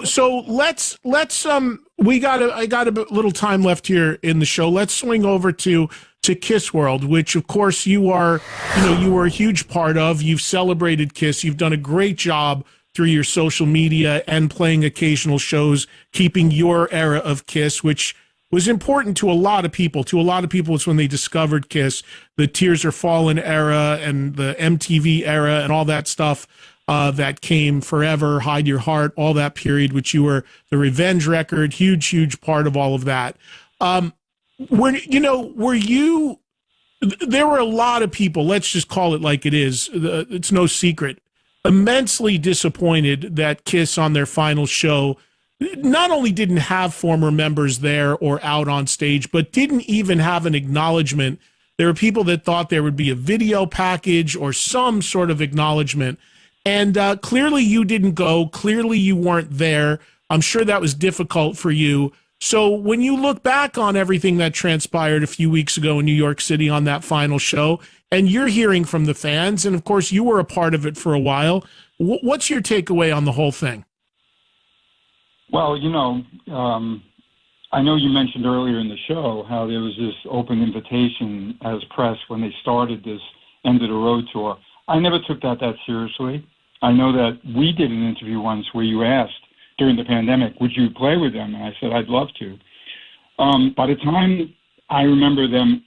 So let's I got a little time left here in the show. Let's swing over to Kiss World, which of course you were a huge part of. You've celebrated Kiss. You've done a great job through your social media and playing occasional shows, keeping your era of Kiss, which was important to a lot of people. To a lot of people, it's when they discovered Kiss, the Tears Are Fallen era and the MTV era and all that stuff that came Forever, Hide Your Heart, all that period, which you were the Revenge record, huge part of all of that. There were a lot of people, let's just call it like it is, it's no secret, immensely disappointed that Kiss on their final show not only didn't have former members there or out on stage, but didn't even have an acknowledgement. There were people that thought there would be a video package or some sort of acknowledgement. And clearly you didn't go. Clearly you weren't there. I'm sure that was difficult for you. So when you look back on everything that transpired a few weeks ago in New York City on that final show, and you're hearing from the fans, and of course you were a part of it for a while, what's your takeaway on the whole thing? Well, I know you mentioned earlier in the show how there was this open invitation as press when they started this End of the Road tour. I never took that seriously. I know that we did an interview once where you asked during the pandemic, would you play with them? And I said, I'd love to. By the time I remember them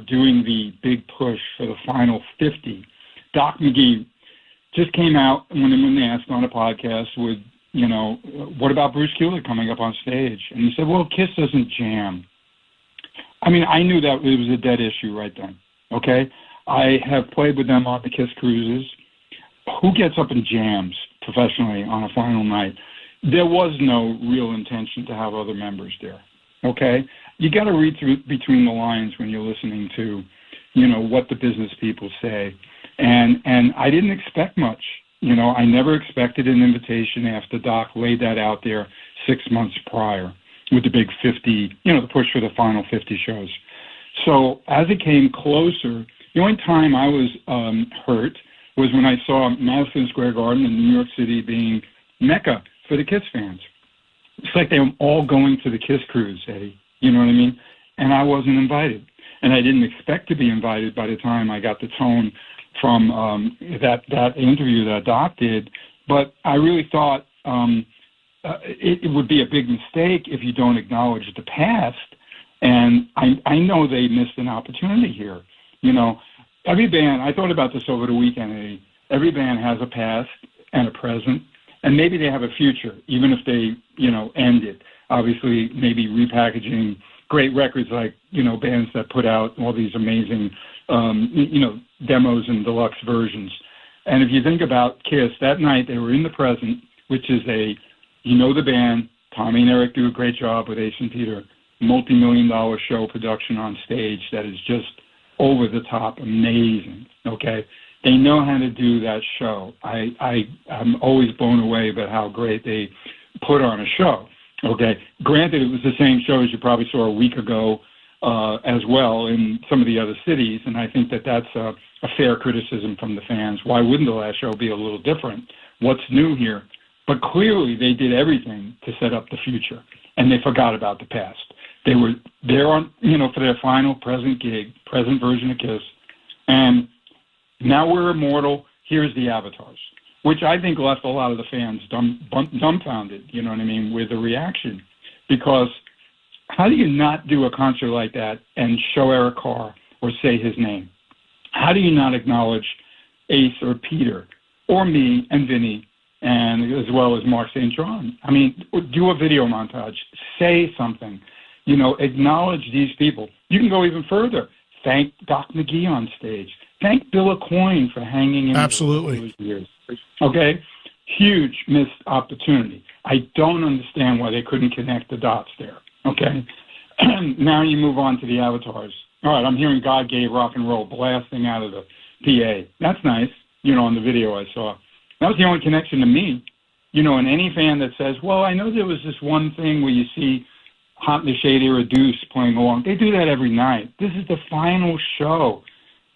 doing the big push for the final 50, Doc McGee just came out when they asked on a podcast with, what about Bruce Kulick coming up on stage? And he said, well, Kiss doesn't jam. I mean, I knew that it was a dead issue right then, okay? I have played with them on the Kiss cruises. Who gets up and jams professionally on a final night? There was no real intention to have other members there, okay? You got to read through between the lines when you're listening to, what the business people say. And I didn't expect much. I never expected an invitation after Doc laid that out there 6 months prior with the big 50, the push for the final 50 shows. So as it came closer, the only time I was hurt was when I saw Madison Square Garden in New York City being Mecca for the Kiss fans. It's like they were all going to the Kiss cruise, Eddie. You know what I mean? And I wasn't invited. And I didn't expect to be invited by the time I got the tone from that interview that Doc did. But I really thought it would be a big mistake if you don't acknowledge the past. And I know they missed an opportunity here. Every band, I thought about this over the weekend, Eddie. Every band has a past and a present, and maybe they have a future, even if they, end it. Obviously, maybe repackaging great records like, bands that put out all these amazing, demos and deluxe versions. And if you think about Kiss, that night they were in the present, which is the band, Tommy and Eric do a great job with Ace and Peter, multi-million-dollar show production on stage that is just over the top, amazing, okay? They know how to do that show. I'm always blown away about how great they put on a show, okay? Granted, it was the same show as you probably saw a week ago as well in some of the other cities, and I think that's a fair criticism from the fans. Why wouldn't the last show be a little different? What's new here? But clearly they did everything to set up the future, and they forgot about the past. They were there on, for their final present gig, present version of Kiss. And now we're immortal. Here's the avatars, which I think left a lot of the fans dumbfounded, with the reaction. Because how do you not do a concert like that and show Eric Carr or say his name? How do you not acknowledge Ace or Peter or me and Vinny and as well as Mark St. John? I mean, do a video montage. Say something. Acknowledge these people. You can go even further. Thank Doc McGee on stage. Thank Bill Aucoin for hanging in Absolutely. Those years. Okay? Huge missed opportunity. I don't understand why they couldn't connect the dots there. Okay? Now you move on to the avatars. All right, I'm hearing God Gave Rock and Roll blasting out of the PA. That's nice, on the video I saw. That was the only connection to me. And any fan that says, well, I know there was this one thing where you see Hot in the Shade era Deuce playing along. They do that every night. This is the final show.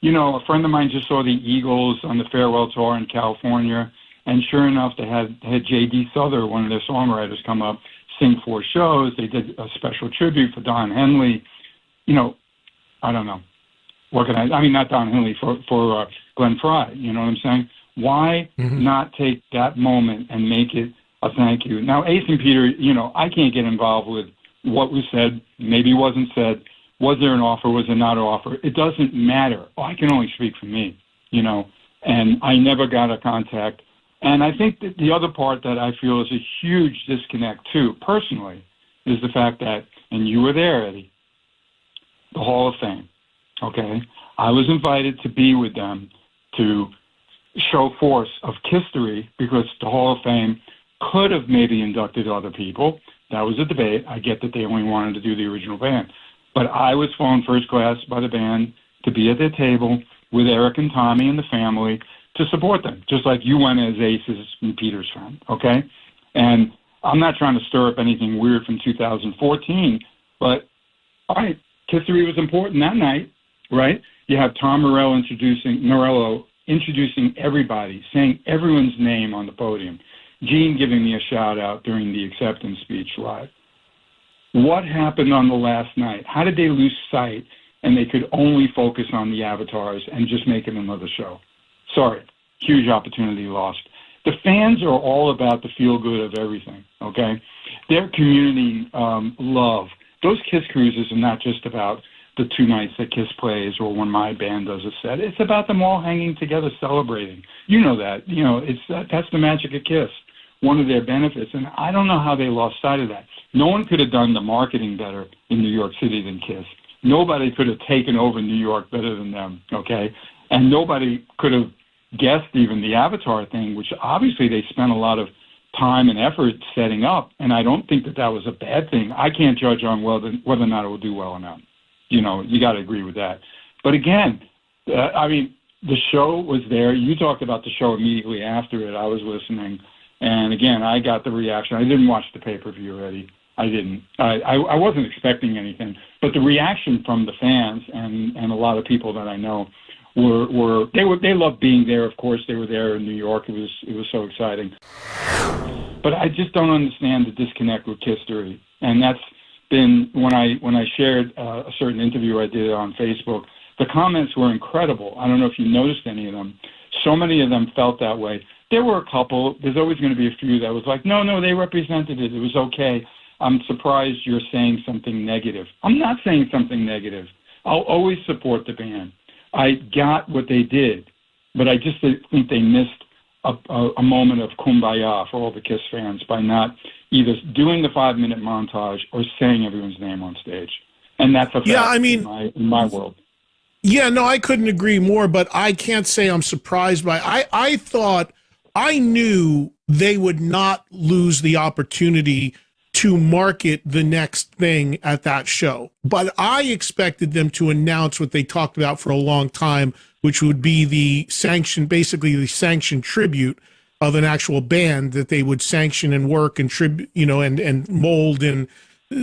A friend of mine just saw the Eagles on the farewell tour in California, And sure enough, they had J.D. Souther, one of their songwriters, come up, sing 4 shows. They did a special tribute for Don Henley. You know, I don't know. What can I mean, not Don Henley, for Glenn Frey. You know what I'm saying? Why not take that moment and make it a thank you? Now, Ace and Peter, you know, I can't get involved with what was said, maybe wasn't said. Was there an offer? Was there not an offer? It doesn't matter. I can only speak for me, you know, and I never got a contact. And I think that the other part that I feel is a huge disconnect, too, personally, is the fact that, and you were there, Eddie, the Hall of Fame, okay? I was invited to be with them to show force of history because the Hall of Fame could have maybe inducted other people. That was a debate. I get that they only wanted to do the original band. But I was flown first class by the band to be at their table with Eric and Tommy and the family to support them, just like you went as Ace's and Peter's friend, okay? And I'm not trying to stir up anything weird from 2014, but, all right, history was important that night, right? You have Tom Morello introducing everybody, saying everyone's name on the podium. Gene giving me a shout-out during the acceptance speech live. What happened on the last night? How did they lose sight and they could only focus on the avatars and just make it another show? Sorry, huge opportunity lost. The fans are all about the feel-good of everything, okay? Their community love. Those KISS cruises are not just about the 2 nights that KISS plays or when my band does a set. It's about them all hanging together celebrating. You know that. You know, that's the magic of KISS, one of their benefits. And I don't know how they lost sight of that. No one could have done the marketing better in New York City than KISS. Nobody could have taken over New York better than them, okay? And nobody could have guessed even the Avatar thing, which obviously they spent a lot of time and effort setting up, and I don't think that was a bad thing. I can't judge on whether or not it will do well or not. You know, you got to agree with that. But again, I mean, the show was there. You talked about the show immediately after it. I was listening. And again, I got the reaction. I didn't watch the pay-per-view, Eddie. I didn't. I wasn't expecting anything. But the reaction from the fans and a lot of people that I know they loved being there. Of course, they were there in New York. It was so exciting. But I just don't understand the disconnect with history. And that's been when I shared a certain interview I did on Facebook. The comments were incredible. I don't know if you noticed any of them. So many of them felt that way. There were a couple. There's always going to be a few that was like, no, they represented it. It was okay. I'm surprised you're saying something negative. I'm not saying something negative. I'll always support the band. I got what they did, but I just think they missed a moment of kumbaya for all the KISS fans by not either doing the 5-minute montage or saying everyone's name on stage. And that's a fact in my world. Yeah, no, I couldn't agree more, but I can't say I'm surprised by it. I thought, I knew they would not lose the opportunity to market the next thing at that show. But I expected them to announce what they talked about for a long time, which would be basically the sanctioned tribute of an actual band that they would sanction and work and tribute, and mold and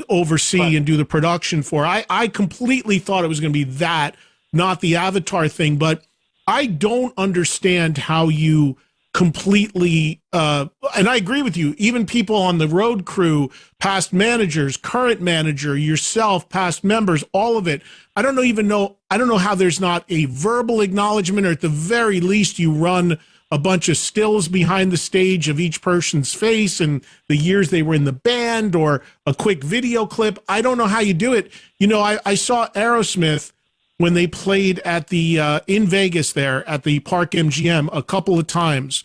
oversee and do the production for. I completely thought it was going to be that, not the Avatar thing, but I don't understand how you completely, and I agree with you, even people on the road crew, past managers, current manager, yourself, past members, all of it. I don't know how there's not a verbal acknowledgement, or at the very least you run a bunch of stills behind the stage of each person's face and the years they were in the band, or a quick video clip. I don't know how you do it. I saw Aerosmith when they played at the in Vegas there at the Park MGM a couple of times,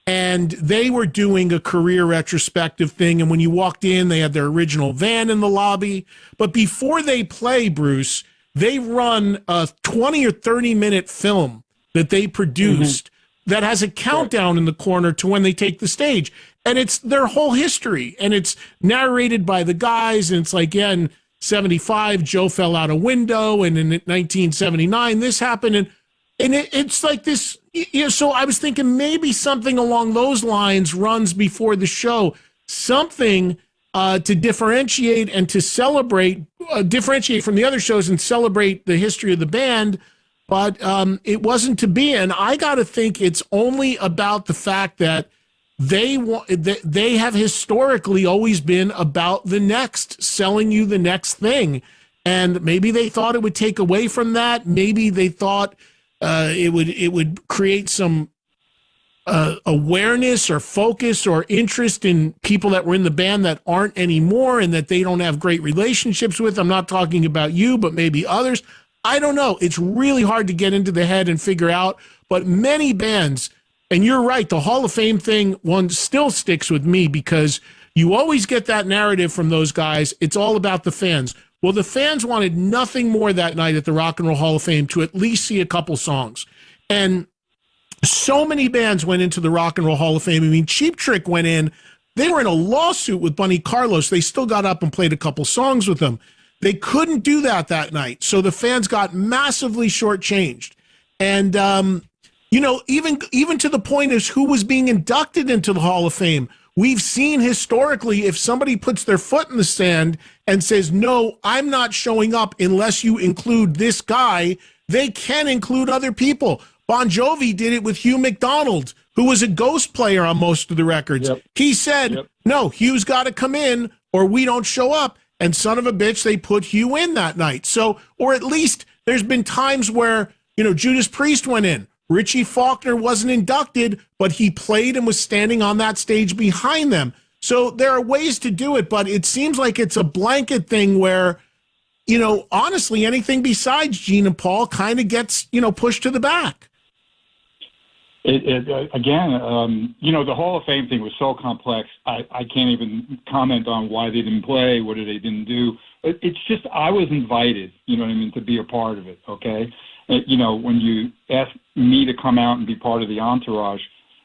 and they were doing a career retrospective thing. And when you walked in, they had their original van in the lobby. But before they play, Bruce, they run a 20 or 30-minute film that they produced that has a countdown in the corner to when they take the stage. And it's their whole history. And it's narrated by the guys. And it's like, in 75, Joe fell out a window. And in 1979, this happened. And it's like this. So I was thinking maybe something along those lines runs before the show. Something to differentiate and to celebrate, differentiate from the other shows and celebrate the history of the band. But it wasn't to be. And I got to think it's only about the fact that they have historically always been about the next, selling you the next thing. And maybe they thought it would take away from that. Maybe they thought it would create some awareness or focus or interest in people that were in the band that aren't anymore and that they don't have great relationships with. I'm not talking about you, but maybe others. I don't know. It's really hard to get into the head and figure out. But many bands, and you're right, the Hall of Fame thing, one still sticks with me because you always get that narrative from those guys. It's all about the fans. Well, the fans wanted nothing more that night at the Rock and Roll Hall of Fame to at least see a couple songs. And so many bands went into the Rock and Roll Hall of Fame. I mean, Cheap Trick went in. They were in a lawsuit with Bunny Carlos. They still got up and played a couple songs with them. They couldn't do that night. So the fans got massively shortchanged. And, even to the point as who was being inducted into the Hall of Fame. We've seen historically, if somebody puts their foot in the sand and says, no, I'm not showing up unless you include this guy, they can include other people. Bon Jovi did it with Hugh McDonald, who was a ghost player on most of the records. Yep. He said, no, Hugh's got to come in or we don't show up. And son of a bitch, they put Hugh in that night. So, or at least there's been times where, Judas Priest went in. Richie Faulkner wasn't inducted, but he played and was standing on that stage behind them. So there are ways to do it, but it seems like it's a blanket thing where, honestly, anything besides Gene and Paul kind of gets, pushed to the back. The Hall of Fame thing was so complex. I can't even comment on why they didn't play, what they didn't do. It's just I was invited, to be a part of it, okay? When you asked me to come out and be part of the entourage,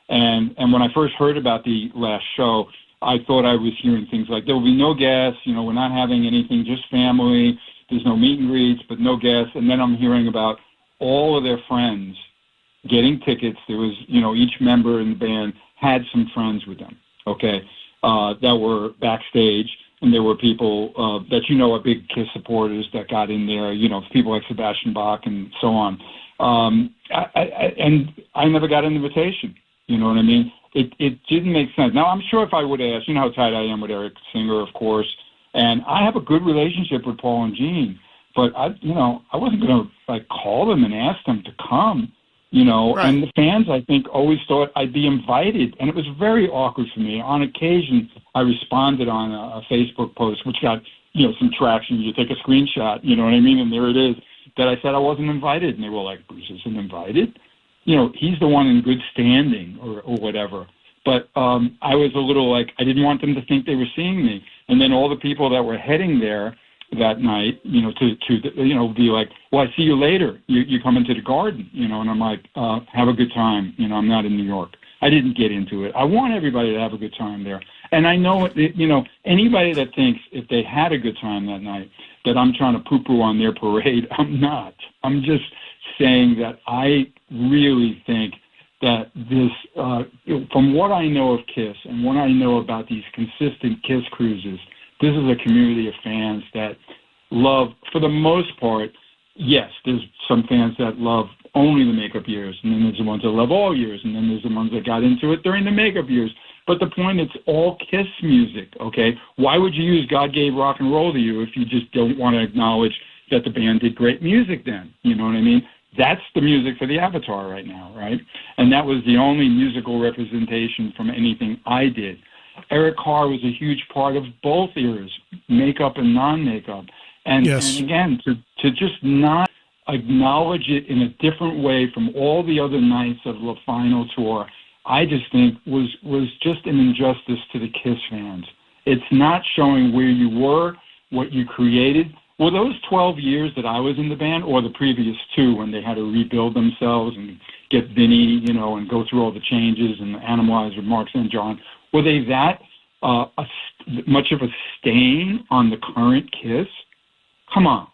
and when I first heard about the last show, I thought I was hearing things like, there will be no guests, we're not having anything, just family, there's no meet and greets, but no guests. And then I'm hearing about all of their friends getting tickets. There was, each member in the band had some friends with them, okay, that were backstage. And there were people that are big KISS supporters that got in there, people like Sebastian Bach and so on. And I never got an invitation, you know what I mean? It didn't make sense. Now, I'm sure if I would ask, how tight I am with Eric Singer, of course, and I have a good relationship with Paul and Gene, but I wasn't going to call them and ask them to come. Right. And the fans, I think, always thought I'd be invited. And it was very awkward for me. On occasion, I responded on a Facebook post, which got, some traction. You take a screenshot, you know what I mean? And there it is, that I said I wasn't invited. And they were like, Bruce isn't invited? He's the one in good standing or whatever. But I was a little I didn't want them to think they were seeing me. And then all the people that were heading there that night, to be like, well, I see you later. You come into the garden, and I'm like, have a good time. I'm not in New York. I didn't get into it. I want everybody to have a good time there. And I know, anybody that thinks if they had a good time that night that I'm trying to poo-poo on their parade, I'm not. I'm just saying that I really think that this, from what I know of KISS and what I know about these consistent KISS cruises, this is a community of fans that love, for the most part, yes, there's some fans that love only the makeup years, and then there's the ones that love all years, and then there's the ones that got into it during the makeup years. But the point, it's all KISS music, okay? Why would you use God Gave Rock and Roll to You if you just don't want to acknowledge that the band did great music then? You know what I mean? That's the music for the Avatar right now, right? And that was the only musical representation from anything I did. Eric Carr was a huge part of both eras, makeup and non-makeup. And, yes. And again, to just not acknowledge it in a different way from all the other nights of the final tour, I just think was just an injustice to the KISS fans. It's not showing where you were, what you created. Were those 12 years that I was in the band, or the previous 2 when they had to rebuild themselves and get Vinny, and go through all the changes and Animalize with Mark St. John, were they that much of a stain on the current KISS? Come on.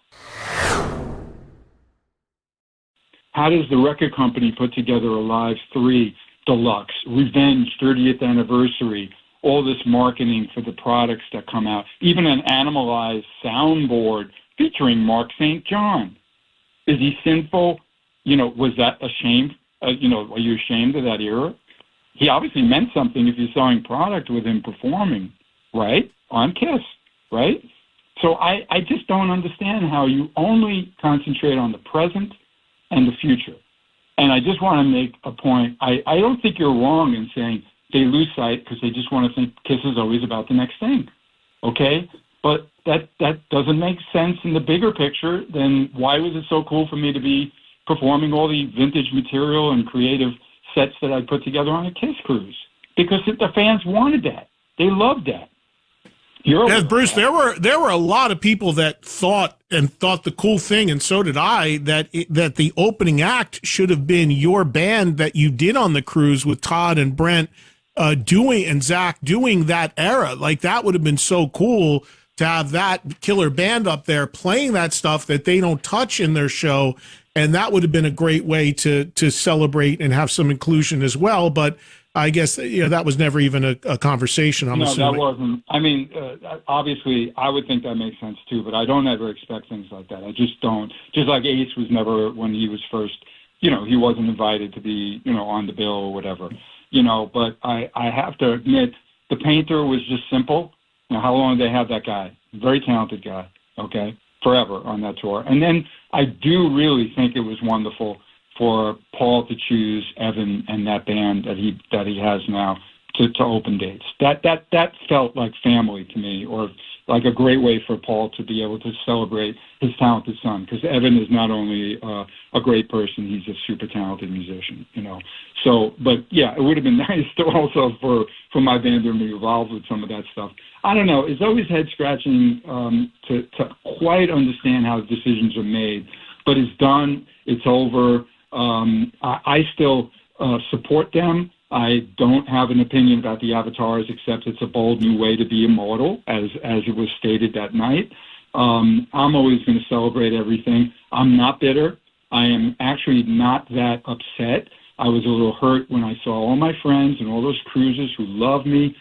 How does the record company put together a Live 3 Deluxe, Revenge 30th Anniversary, all this marketing for the products that come out, even an Animalized soundboard featuring Mark St. John? Is he sinful? Was that a shame? Are you ashamed of that era? he obviously meant something if you're selling product with him performing, right, on Kiss, right? So I just don't understand how you only concentrate on the present and the future. And I just want to make a point. I don't think you're wrong in saying they lose sight because they just want to think Kiss is always about the next thing, okay? But that doesn't make sense in the bigger picture. Then why was it so cool for me to be performing all the vintage material and creative sets that I put together on a Kiss cruise? Because the fans wanted that. They loved that. Yeah, Bruce, there were a lot of people that thought the cool thing, and so did I, that the opening act should have been your band that you did on the cruise with Todd and Brent and Zach doing that era. Like, that would have been so cool to have that killer band up there playing that stuff that they don't touch in their show, and that would have been a great way to celebrate and have some inclusion as well. But I guess that was never even a conversation. I'm assuming. That wasn't. I mean, obviously, I would think that makes sense too, but I don't ever expect things like that. I just don't. Just like Ace was never, when he was first, he wasn't invited to be, on the bill or whatever, But I have to admit, the Painter was just simple. How long did they have that guy? Very talented guy. Okay, forever on that tour. And then I do really think it was wonderful for Paul to choose Evan and that band that he has now to open dates. That felt like family to me, or like a great way for Paul to be able to celebrate his talented son, because Evan is not only a great person, he's a super talented musician, So, but yeah, it would have been nice to also for my band to be involved with some of that stuff. I don't know. It's always head scratching to quite understand how decisions are made, but it's done. It's over. I still support them. I don't have an opinion about the avatars, except it's a bold new way to be immortal, as it was stated that night. I'm always going to celebrate everything. I'm not bitter. I am actually not that upset. I was a little hurt when I saw all my friends and all those cruisers who love me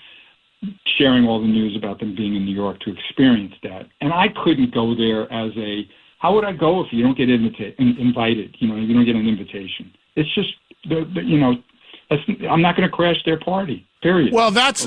sharing all the news about them being in New York to experience that. And I couldn't go there how would I go if you don't get invited? You don't get an invitation. It's just, I'm not going to crash their party, period. Well, that's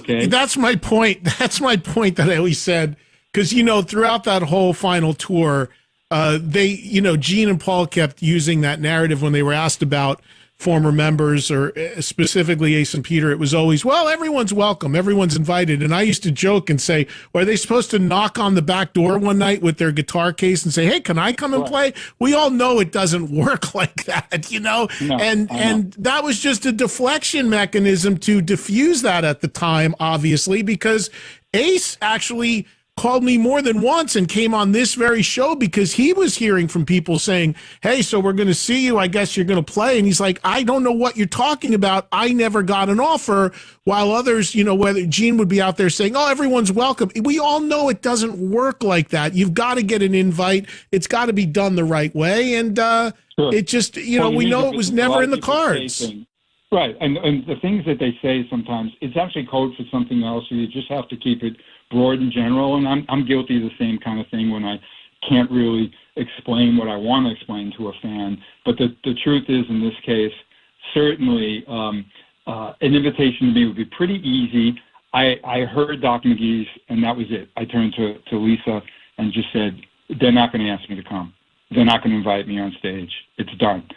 my point. That's my point that I always said, because, throughout that whole final tour, Gene and Paul kept using that narrative when they were asked about former members, or specifically Ace and Peter. It was always, well, everyone's welcome, everyone's invited. And I used to joke and say, well, are they supposed to knock on the back door one night with their guitar case and say, hey, can I come and play? We all know it doesn't work like that, No, and that was just a deflection mechanism to diffuse that at the time, obviously, because Ace actually called me more than once and came on this very show because he was hearing from people saying, hey, so we're going to see you. I guess you're going to play. And he's like, I don't know what you're talking about. I never got an offer. While others, whether Gene would be out there saying, oh, everyone's welcome. We all know it doesn't work like that. You've got to get an invite. It's got to be done the right way. And it just, we know it was never in the cards. Right. And the things that they say sometimes, it's actually code for something else. So you just have to keep it broad in general, and I'm guilty of the same kind of thing when I can't really explain what I want to explain to a fan. But the truth is, in this case, certainly an invitation to me would be pretty easy. I heard Doc McGee's, and that was it. I turned to Lisa and just said, they're not going to ask me to come. They're not going to invite me on stage. It's done.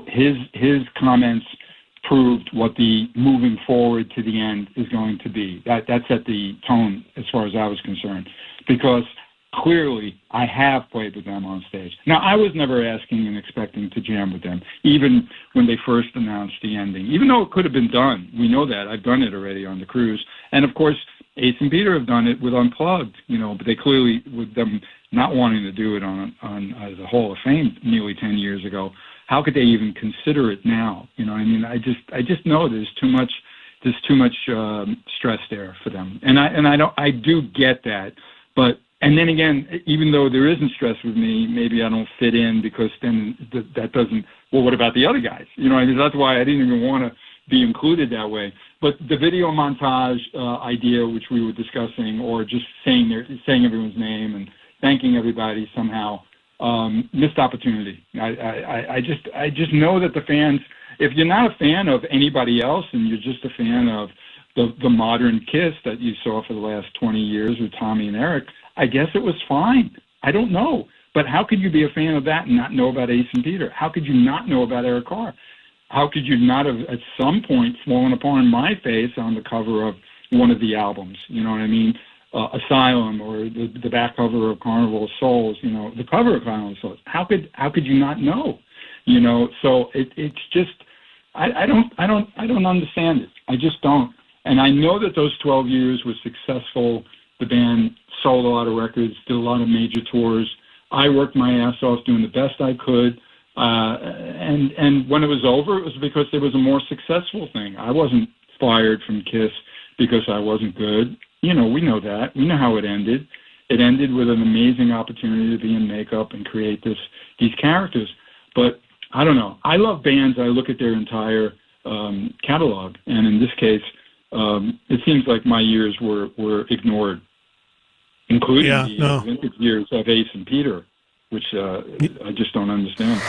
His comments proved what the moving forward to the end is going to be. That set the tone as far as I was concerned, because clearly I have played with them on stage. Now, I was never asking and expecting to jam with them, even when they first announced the ending, even though it could have been done. We know that. I've done it already on the cruise. And, of course, Ace and Peter have done it with Unplugged, but they clearly, with them not wanting to do it on the Hall of Fame nearly 10 years ago, how could they even consider it now? I just know there's too much stress there for them, and I do get that. But and then again, even though there isn't stress with me, maybe I don't fit in, because then that doesn't. Well, what about the other guys? That's why I didn't even want to be included that way. But the video montage idea, which we were discussing, or just saying everyone's name and thanking everybody somehow. Missed opportunity. I just know that the fans if you're not a fan of anybody else and you're just a fan of the modern Kiss that you saw for the last 20 years with Tommy and Eric, I guess it was fine. I don't know. But how could you be a fan of that and not know about Ace and Peter? How could you not know about Eric Carr? How could you not have at some point fallen upon my face on the cover of one of the albums? You know what I mean? Asylum, or the back cover of Carnival of Souls, you know, the cover of Carnival of Souls. How could you not know? You know, so it's just, I don't understand it. I just don't. And I know that those 12 years was successful. The band sold a lot of records, did a lot of major tours. I worked my ass off doing the best I could. And when it was over, it was because there was a more successful thing. I wasn't fired from Kiss because I wasn't good. You know, we know that. We know how it ended. It ended with an amazing opportunity to be in makeup and create these characters. But I don't know. I love bands. I look at their entire catalog. And in this case, it seems like my years were ignored, including the vintage years of Ace and Peter, which I just don't understand.